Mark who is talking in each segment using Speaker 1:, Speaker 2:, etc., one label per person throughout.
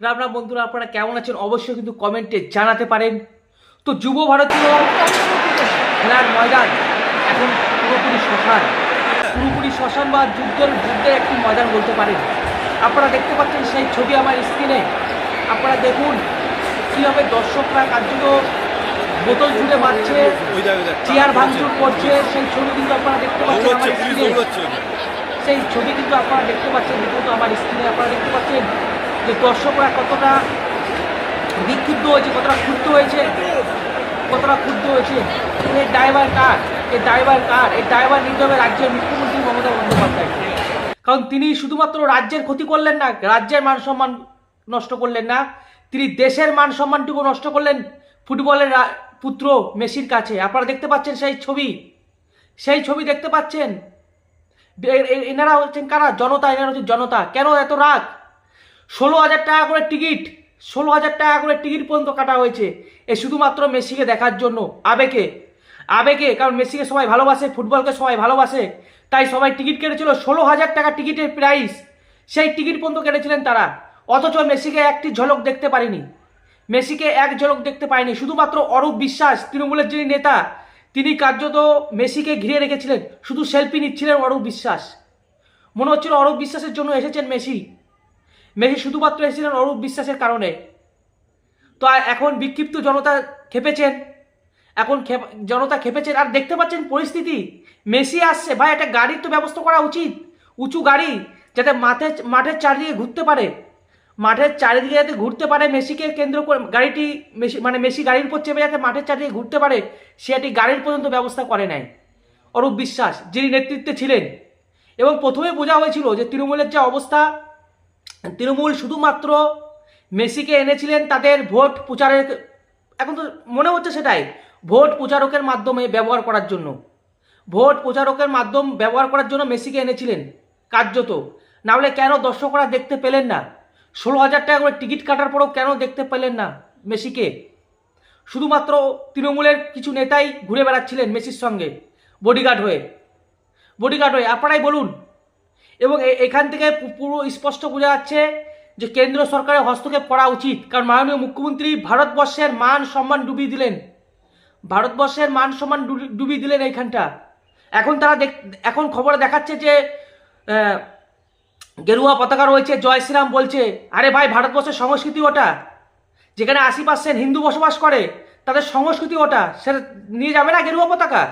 Speaker 1: রাম রাম বন্ধুরা, আপনারা কেমন আছেন অবশ্যই কিন্তু কমেন্টে জানাতে পারেন। তো যুব ভারতীয় খেলার ময়দান এখন পুরোপুরি শ্মশান বা যুদ্ধের একটি ময়দান বলতে পারেন। আপনারা দেখতে পাচ্ছেন সেই ছবি আমার স্ক্রিনে। আপনারা দেখুন কীভাবে দর্শকরা কার্যত বোতল ছুঁড়ে মারছে, চেয়ার ভাঙচুর করছে। সেই ছবি কিন্তু আপনারা দেখতে পাচ্ছেন আমার স্ক্রিনে। সেই ছবি কিন্তু আপনারা দেখতে পাচ্ছেন, দেখুন আমার স্ক্রিনে আপনারা দেখতে পাচ্ছেন যে দর্শকরা কতটা বিক্ষুব্ধ হয়েছে, কতটা ক্ষুব্ধ হয়েছে। এই ড্রাইভার কার? এই ড্রাইভার নিতে হবে রাজ্যের মুখ্যমন্ত্রী মমতা বন্দ্যোপাধ্যায়। কারণ তিনি শুধুমাত্র রাজ্যের ক্ষতি করলেন না, রাজ্যের মান সম্মান নষ্ট করলেন না, তিনি দেশের মান সম্মানটুকু নষ্ট করলেন ফুটবলের পুত্র মেসির কাছে। আপনারা দেখতে পাচ্ছেন সেই ছবি দেখতে পাচ্ছেন। এনারা হচ্ছেন কারা? জনতা। এনারা হচ্ছে জনতা। কেন এত রাগ? 16,000 টাকা করে টিকিট, 16,000 টাকা করে টিকিট পর্যন্ত কাটা হয়েছে এই শুধুমাত্র মেসিকে দেখার জন্য। আবেগে, কারণ মেসিকে সবাই ভালোবাসে, ফুটবলকে সবাই ভালোবাসে, তাই সবাই টিকিট কেটেছিল। 16,000 টাকা টিকিটের প্রাইস, সেই টিকিট পর্যন্ত কেটেছিলেন তারা। অথচ মেসিকে একটি ঝলক দেখতে পারিনি। শুধুমাত্র অরূপ বিশ্বাস, তৃণমূলের যিনি নেতা, তিনি কার্যত মেসিকে ঘিরে রেখেছিলেন, শুধু সেলফি নিচ্ছিলেন অরূপ বিশ্বাস। মনে হচ্ছিল অরূপ বিশ্বাসের জন্য এসেছেন মেসি শুধুমাত্র এসেছিলেন অরূপ বিশ্বাসের কারণে। তো এখন বিক্ষিপ্ত জনতা খেপেছেন, জনতা খেপেছেন। আর দেখতে পাচ্ছেন পরিস্থিতি, মেসি আসছে, ভাই একটা গাড়ির তো ব্যবস্থা করা উচিত, উঁচু গাড়ি, যাতে মাঠের চারিদিকে ঘুরতে পারে মেসিকে কেন্দ্র করে। গাড়িটি মেসি গাড়ির উপর চেপে যাতে মাঠের চারিদিকে ঘুরতে পারে, সে একটি গাড়ির পর্যন্ত ব্যবস্থা করে নেয় অরূপ বিশ্বাস, যিনি নেতৃত্বে ছিলেন। এবং প্রথমে বোঝা হয়েছিল যে তৃণমূলের যে অবস্থা, তৃণমূল শুধুমাত্র মেসিকে এনেছিলেন তাদের ভোট প্রচারের, এখন তো মনে হচ্ছে সেটাই, ভোট প্রচারকের মাধ্যমে ব্যবহার করার জন্য মেসিকে এনেছিলেন কার্যত। না হলে কেন দর্শকরা দেখতে পেলেন না? 16,000 টাকা করে টিকিট কাটার পরেও কেন দেখতে পেলেন না মেসিকে? শুধুমাত্র তৃণমূলের কিছু নেতাই ঘুরে বেড়াচ্ছিলেন মেসির সঙ্গে বডিগার্ড হয়ে। আপনারাই বলুন। এবং এখান থেকে পুরো স্পষ্ট বোঝা যাচ্ছে যে কেন্দ্র সরকারের হস্তক্ষেপ করা উচিত। কারণ মাননীয় মুখ্যমন্ত্রী ভারতবর্ষের মান সম্মান ডুবিয়ে দিলেন এইখানটা। এখন খবরে দেখাচ্ছে যে গেরুয়া পতাকা রয়েছে, জয় শ্রীরাম বলছে। আরে ভাই, ভারতবর্ষের সংস্কৃতি ওটা, যেখানে 80% হিন্দু বসবাস করে, তাদের সংস্কৃতি ওটা। সেটা নিয়ে যাবে না গেরুয়া পতাকা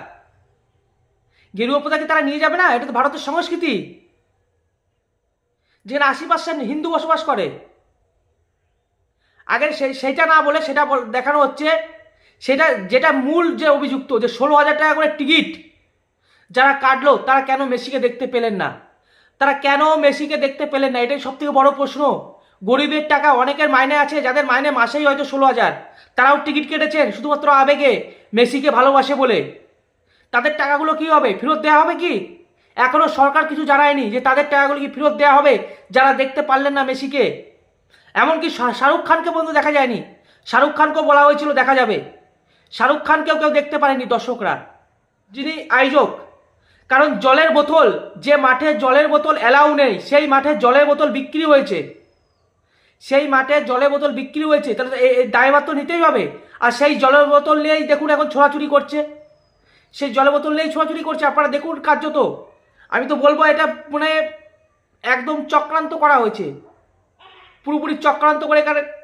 Speaker 1: তারা নিয়ে যাবে না? এটা তো ভারতের সংস্কৃতি, যেখানে 80% হিন্দু বসবাস করে। আগে সেইটা না বলে সেটা দেখানো হচ্ছে, যেটা মূল যে অভিযুক্ত, যে 16,000 টাকা করে টিকিট যারা কাটলো, তারা কেন মেসিকে দেখতে পেলেন না? এটাই সব থেকে বড় প্রশ্ন। গরিবের টাকা, অনেকের মাইনে আছে, যাদের মাইনে মাসেই হয়তো 16,000, তারাও টিকিট কেটেছেন শুধুমাত্র আবেগে, মেসিকে ভালোবাসে বলে। তাদের টাকাগুলো কি হবে? ফেরত দেওয়া হবে কি? এখনো সরকার কিছু জানায়নি যে তাদের টাকাগুলো কি ফেরত দেওয়া হবে যারা দেখতে পারলেন না মেসিকে। এমনকি শাহরুখ খানকে পর্যন্ত দেখা যায়নি। শাহরুখ খানকেও বলা হয়েছিল দেখা যাবে, শাহরুখ খানকেও কেউ দেখতে পারেনি দর্শকরা, যিনি আয়োজক। কারণ যে মাঠে জলের বোতল অ্যালাউ নেই, সেই মাঠে জলের বোতল বিক্রি হয়েছে, তাহলে এই দায়ভার তো নিতেই হবে। আর সেই জলের বোতল নিয়েই দেখুন এখন ছোড়াছুড়ি করছে, আপনারা দেখুন কার্যত। আমি তো বলবো এটা একদম চক্রান্ত করা হয়েছে, পুরোপুরি চক্রান্ত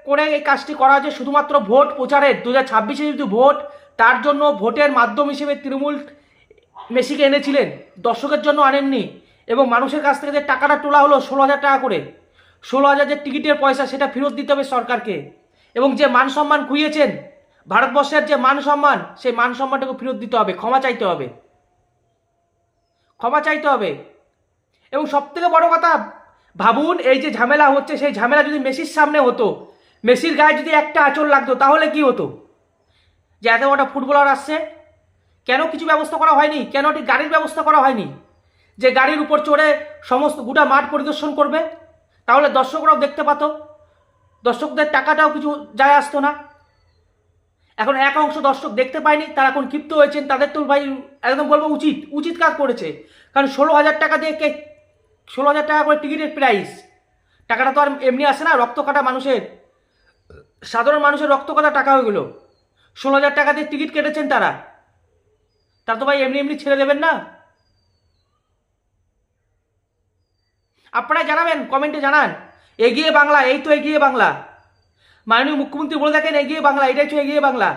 Speaker 1: করে এই কাজটি করা হয়েছে শুধুমাত্র ভোট প্রচারের। 2026-এ যদি ভোট, তার জন্য ভোটের মাধ্যম হিসেবে তৃণমূল মেসিকে এনেছিলেন, দর্শকের জন্য আনেননি। এবং মানুষের কাছ থেকে যে টাকাটা তোলা হলো 16,000 টাকা করে, 16,000 যে টিকিটের পয়সা, সেটা ফেরত দিতে হবে সরকারকে। এবং যে মান সম্মান খুইয়েছেন ভারতবর্ষের, যে মান সম্মান, সেই মান সম্মানটাকে ফেরত দিতে হবে, ক্ষমা চাইতে হবে। এবং সব থেকে বড় কথা, ভাবুন এই যে ঝামেলা হচ্ছে, সেই ঝামেলা যদি মেসির সামনে হতো, মেসির গায়ে যদি একটা আঁচল লাগতো, তাহলে কি হতো? যে এত বড় ফুটবলার আসছে, কেন কিছু ব্যবস্থা করা হয়নি? কেন একটি গাড়ির ব্যবস্থা করা হয়নি, যে গাড়ির উপর চড়ে সমস্ত গোটা মাঠ পরিদর্শন করবে? তাহলে দর্শকরাও দেখতে পেত, দর্শকদের টাকাটাও কিছু যায় আসতো না। এখন এক অংশ দর্শক দেখতে পায়নি, তারা এখন ক্ষিপ্ত হয়েছেন। তাদের তো ভাই একদম বলবো উচিত কাজ করেছে। কারণ 16,000 টাকা দিয়ে 16,000 টাকা করে টিকিটের প্রাইস, টাকাটা তো আর এমনি আসে না, রক্ত কাটা মানুষের, সাধারণ মানুষের রক্ত কাটা টাকা ওইগুলো। 16,000 টাকা দিয়ে টিকিট কেটেছেন তারা, তা তো ভাই এমনি এমনি ছেড়ে দেবেন না। আপনারা জানাবেন, কমেন্টে জানান। এগিয়ে বাংলা, এই তো এগিয়ে বাংলা। মাননীয় মুখ্যমন্ত্রী বলে থাকেন এগিয়ে বাংলা, এটাই তো এগিয়ে বাংলা।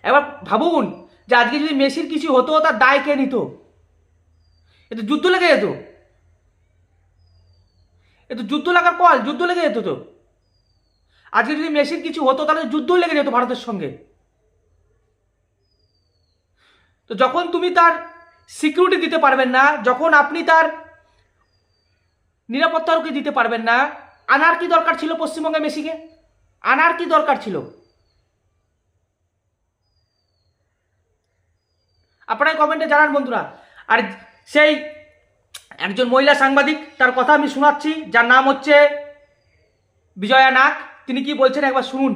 Speaker 1: এবার ভাবুন যে আজকে যদি মেসির কিছু হতো, তার দায় কে নিত? এ তো যুদ্ধ লেগে যেত, এ তো যুদ্ধ লাগার কল, যুদ্ধ লেগে যেত তো। আজকে যদি মেসির কিছু হতো তাহলে যুদ্ধই লেগে যেত ভারতের সঙ্গে। তো যখন তুমি তার সিকিউরিটি দিতে পারবেন না, যখন আপনি তার নিরাপত্তারকে দিতে পারবেন না, আনার কি দরকার ছিল পশ্চিমবঙ্গে মেসিকে? আনার কি দরকার ছিল? আপনারাই কমেন্টে জানান বন্ধুরা। আর সেই একজন মহিলা সাংবাদিক, তার কথা আমি শোনাচ্ছি, যার নাম হচ্ছে বিজয়া নাগ। তিনি কি বলছেন একবার শুনুন,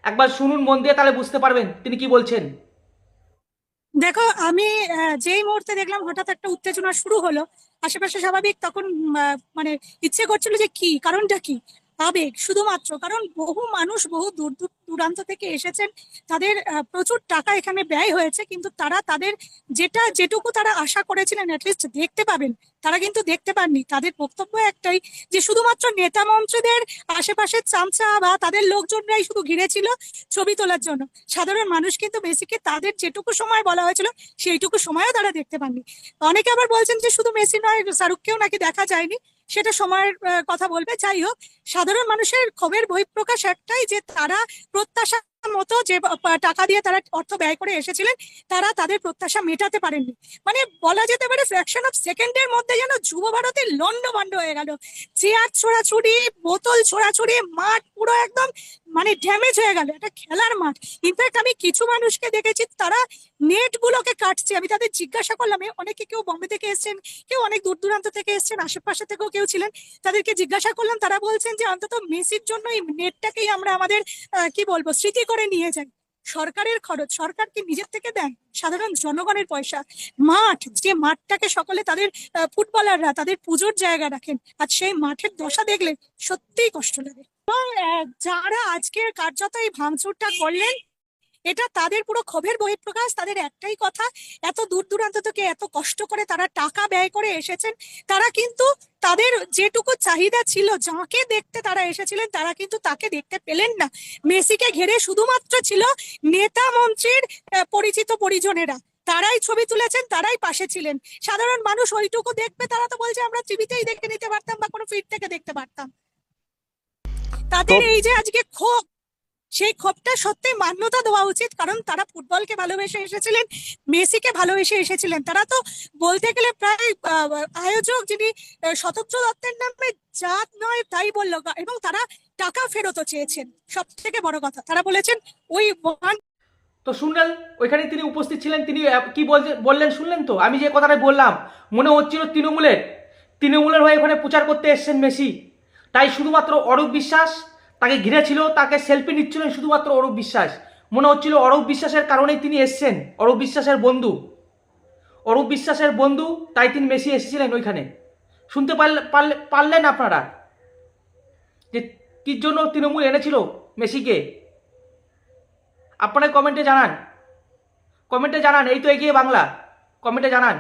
Speaker 1: একবার শুনুন মন দিয়ে, তাহলে বুঝতে পারবেন তিনি কি বলছেন।
Speaker 2: দেখো, আমি যেই মুহূর্তে দেখলাম হঠাৎ একটা উত্তেজনা শুরু হলো আশেপাশে, স্বাভাবিক তখন মানে ইচ্ছে করছিল যে কি কারণটা, কি আবেগ শুধুমাত্র। কারণ বহু মানুষ বহু দূর দূর দূরান্ত থেকে এসেছেন, তাদের প্রচুর টাকা এখানে ব্যয় হয়েছে, কিন্তু তারা তাদের যেটুকু তারা আশা করেছিলেন অ্যাটলিস্ট দেখতে পাবেন, তারা কিন্তু দেখতে পাননি। তাদের বক্তব্য একটাই, যে শুধুমাত্র নেতা মন্ত্রীদের আশেপাশের চামচা বা তাদের লোকজনরাই শুধু ঘিরে ছিল ছবি তোলার জন্য। সাধারণ মানুষ কিন্তু বেসিকে তাদের যেটুকু সময় বলা হয়েছিল সেইটুকু সময়ও তারা দেখতে পাননি। অনেকে আবার বলছেন যে শুধু মেসি নয়, শাহরুখকেও নাকি দেখা যায়নি, সেটা সময়ের কথা বলবে। যাই হোক, সাধারণ মানুষের ক্ষোভের বহিঃপ্রকাশ একটাই, যে তারা প্রত্যাশা মতো যে টাকা দিয়ে তারা অর্থ ব্যয় করে এসেছিলেন, তারা তাদের প্রত্যাশা মেটাতে পারেননি। মানে বলা যেতে পারে ফ্র্যাকশন অফ সেকেন্ডের মধ্যে যেন যুব ভারতের লন্ডভন্ড হয়ে গেল। চেয়ার ছোড়াছুড়ি, বোতল ছোড়াছুড়ি, মাঠ পুরো একদম মানে ড্যামেজ হয়ে গেল, একটা খেলার মাঠ। ইনফ্যাক্ট আমি কিছু মানুষকে দেখেছি, তারা নেট গুলোকে কাটছে। আমি তাদের জিজ্ঞাসা করলাম, অনেকে কেউ বোম্বে থেকে এসেছেন, কেউ অনেক দূর দূরান্ত থেকে এসেছেন, আশেপাশে থেকেও কেউ ছিলেন, তাদেরকে জিজ্ঞাসা করলাম, তারা বলছেন যে অন্তত মেসির জন্য এই নেটটাকেই আমরা আমাদের কি বলবো স্মৃতি করে নিয়ে যাই। সরকারের খরচ সরকার কি নিজের থেকে দেন? সাধারণ জনগণের পয়সা। মাঠ, যে মাঠটাকে সকলে তাদের ফুটবলাররা তাদের পুজোর জায়গা রাখেন, আর সেই মাঠের দশা দেখলে সত্যিই কষ্ট লাগে। যারা আজকে কার্যত এই ভাঙচুরটা করলেন, এটা তাদের পুরো ক্ষোভের বহিঃপ্রকাশ। তাদের একটাই কথা, এত দূর দূরান্ত থেকে এত কষ্ট করে তারা টাকা ব্যয় করে এসেছেন, তারা কিন্তু তাদের যেটুকু চাহিদা ছিল, যাকে দেখতে তারা এসেছিলেন, তারা কিন্তু তাকে দেখতে পেলেন না। মেসিকে ঘিরে শুধুমাত্র ছিল নেতা মন্ত্রীর পরিচিত পরিজনেরা, তারাই ছবি তুলেছেন, তারাই পাশে ছিলেন। সাধারণ মানুষ ওইটুকু দেখবে, তারা তো বলছে আমরা টিভিতেই দেখে নিতে পারতাম বা কোনো ফিড থেকে দেখতে পারতাম।
Speaker 1: তো
Speaker 2: তাদের এই যে আজকে ক্ষোভ, সেই ক্ষোভটা সত্যি মান্যতা দেওয়া উচিত। কারণ তারা ফুটবলকে ভালোবেসে এসেছিলেন, মেসিকে ভালোবেসে এসেছিলেন। তারা তো বলতে গেলে প্রায় আয়োজক যিনি শতদ্র দত্তের নামে জাত নয় তাই বললো, এবং তারা টাকা ফেরতও চেয়েছেন। সব থেকে বড় কথা, তারা বলেছেন ওই
Speaker 1: তো শুনলেন, ওইখানে তিনি উপস্থিত ছিলেন, তিনি কি বললেন শুনলেন তো? আমি যে কথাটা বললাম, মনে হচ্ছিল তৃণমূলের হয়ে এখানে প্রচার করতে এসেছেন মেসি। তাই শুধুমাত্র অরূপ বিশ্বাস তাকে ঘিরে ছিল, তাকে সেলফি নিচ্ছিলেন শুধুমাত্র অরূপ বিশ্বাস। মনে হচ্ছিল অরূপ বিশ্বাসের কারণেই তিনি এসছেন, অরূপ বিশ্বাসের বন্ধু, অরূপ বিশ্বাসের বন্ধু, তাই তিনি মেসি এসেছিলেন ওইখানে। শুনতে পারলেন আপনারা যে কি জন্য তৃণমূল এনেছিল মেসিকে? আপনারা কমেন্টে জানান, কমেন্টে জানান। এই তো এগিয়ে বাংলা, কমেন্টে জানান।